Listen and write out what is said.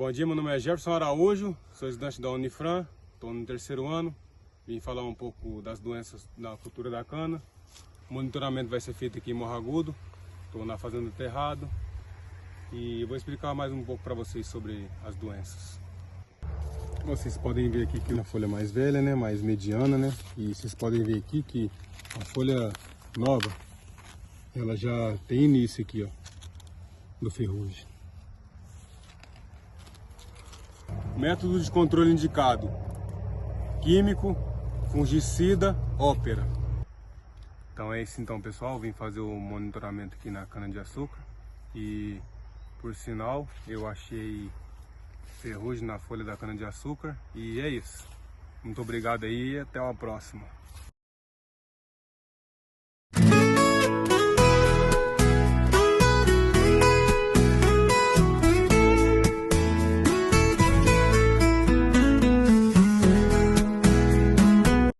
Bom dia, meu nome é Jefferson Araújo, sou estudante da Unifran, estou no terceiro ano. Vim falar um pouco das doenças da cultura da cana. O monitoramento vai ser feito aqui em Morro Agudo, estou na fazenda do Terrado e vou explicar mais um pouco para vocês sobre as doenças. Vocês podem ver aqui que a folha mais velha, né, mais mediana, né, e vocês podem ver aqui que a folha nova, ela já tem início aqui, ó, do ferrugem. Método de controle indicado: químico, fungicida, ópera. Então é isso então, pessoal, vim fazer o monitoramento aqui na cana de açúcar e, por sinal, eu achei ferrugem na folha da cana de açúcar e é isso. Muito obrigado aí e até a próxima.